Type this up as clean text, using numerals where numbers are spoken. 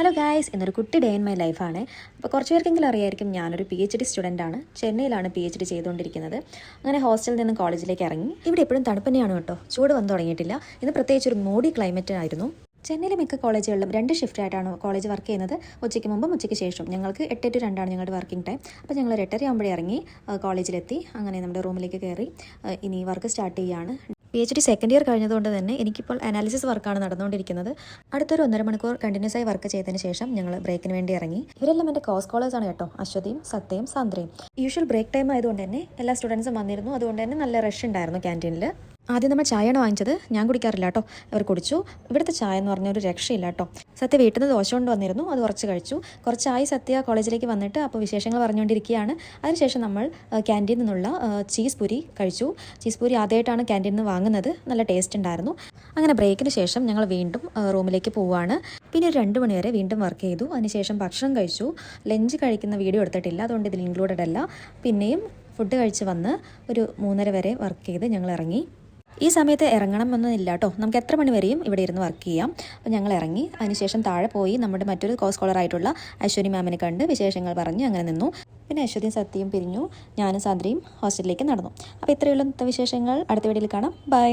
Hello guys, ഇന്നൊരു കുട്ടി day in my ലൈഫാണ്. അപ്പോൾ കുറച്ച് പേർക്കെങ്കിലും അറിയായിരിക്കും, ഞാനൊരു PhD സ്റ്റുഡൻ്റാണ്. ചെന്നൈയിലാണ് PhD ചെയ്തുകൊണ്ടിരിക്കുന്നത്. അങ്ങനെ ഹോസ്റ്റലിൽ നിന്ന് കോളേജിലേക്ക് ഇറങ്ങി. ഇവിടെ എപ്പോഴും തണുപ്പ് തന്നെയാണ് കേട്ടോ, ചൂട് വന്നു തുടങ്ങിയിട്ടില്ല. ഇന്ന് പ്രത്യേകിച്ച് ഒരു മൂടി ക്ലൈമറ്റ് ആയിരുന്നു. ചെന്നൈയിലെ മിക്ക കോളേജുകളിലും 2 ഷിഫ്റ്റായിട്ടാണ് കോളേജ് വർക്ക് ചെയ്യുന്നത്. ഉച്ചയ്ക്ക് മുമ്പും ഉച്ചയ്ക്ക് ശേഷം. ഞങ്ങൾക്ക് 8 to 2 ഞങ്ങളുടെ വർക്കിംഗ് ടൈം. അപ്പോൾ ഞങ്ങൾ 8:30 ആകുമ്പോഴേ ഇറങ്ങി കോളേജിലെത്തി. അങ്ങനെ നമ്മുടെ റൂമിലേക്ക് കയറി ഇനി വർക്ക് സ്റ്റാർട്ട് ചെയ്യുകയാണ്. PhD സെക്കൻഡ് ഇയർ കഴിഞ്ഞതുകൊണ്ട് തന്നെ എനിക്കിപ്പോൾ അനാലിസിസ് വർക്കാണ് നടന്നുകൊണ്ടിരിക്കുന്നത്. അടുത്തൊരു 1.5 മണിക്കൂർ കണ്ടിന്യൂസ് ആയി വർക്ക് ചെയ്തതിന് ശേഷം ഞങ്ങൾ ബ്രേക്കിന് വേണ്ടി ഇറങ്ങി. ഇവരെല്ലാം എൻ്റെ കോഴ്സ് കോളേഴ്സാണ് കേട്ടോ, അശ്വതിയും സത്യയും സാന്ദ്രയും. യൂഷ്വൽ ബ്രേക്ക് ടൈം ആയതുകൊണ്ട് തന്നെ എല്ലാ സ്റ്റുഡൻസും വന്നിരുന്നു. അതുകൊണ്ട് തന്നെ നല്ല റഷ് ഉണ്ടായിരുന്നു ക്യാൻറ്റീനിൽ. ആദ്യം നമ്മൾ ചായയാണ് വാങ്ങിച്ചത്. ഞാൻ കുടിക്കാറില്ല കേട്ടോ, അവർ കുടിച്ചു. ഇവിടുത്തെ ചായ എന്ന് പറഞ്ഞ ഒരു രക്ഷയില്ല കേട്ടോ. സത്യ വീട്ടിൽ നിന്ന് ദോശ കൊണ്ട് വന്നിരുന്നു, അത് കുറച്ച് കഴിച്ചു. കുറച്ചായി സത്യ കോളേജിലേക്ക് വന്നിട്ട് അപ്പോൾ വിശേഷങ്ങൾ പറഞ്ഞുകൊണ്ടിരിക്കുകയാണ്. അതിനുശേഷം നമ്മൾ ക്യാൻറ്റീനിൽ നിന്നുള്ള ചീസ് പൂരി കഴിച്ചു. ചീസ് പൂരി ആദ്യമായിട്ടാണ് ക്യാൻറ്റീനിൽ നിന്ന് വാങ്ങുന്നത്. നല്ല ടേസ്റ്റ് ഉണ്ടായിരുന്നു. അങ്ങനെ ബ്രേക്കിന് ശേഷം ഞങ്ങൾ വീണ്ടും റൂമിലേക്ക് പോവുകയാണ്. പിന്നെ ഒരു 2 മണി വരെ വീണ്ടും വർക്ക് ചെയ്തു. അതിനുശേഷം ഭക്ഷണം കഴിച്ചു. ലഞ്ച് കഴിക്കുന്ന വീഡിയോ എടുത്തിട്ടില്ല, അതുകൊണ്ട് ഇതിൽ ഇൻക്ലൂഡഡ് അല്ല. പിന്നെയും ഫുഡ് കഴിച്ച് വന്ന് ഒരു 3:30 വരെ വർക്ക് ചെയ്ത് ഞങ്ങൾ ഇറങ്ങി. ഈ സമയത്ത് ഇറങ്ങണമെന്നൊന്നുമില്ല കേട്ടോ, നമുക്ക് എത്ര മണി വരെയും ഇവിടെ ഇരുന്ന് വർക്ക് ചെയ്യാം. അപ്പോൾ ഞങ്ങൾ ഇറങ്ങി. അതിനുശേഷം താഴെ പോയി നമ്മുടെ മറ്റൊരു കോഴ്സ് സ്കോളറായിട്ടുള്ള അശ്വതി മാമിനെ കണ്ട് വിശേഷങ്ങൾ പറഞ്ഞ് അങ്ങനെ നിന്നു. പിന്നെ അശ്വതിയും സത്യയും പിരിഞ്ഞു. ഞാനും സാന്ദ്രയും ഹോസ്റ്റലിലേക്ക് നടന്നു. അപ്പോൾ ഇത്രയുള്ള വിശേഷങ്ങൾ അടുത്ത വീഡിയോയിൽ കാണാം. ബൈ.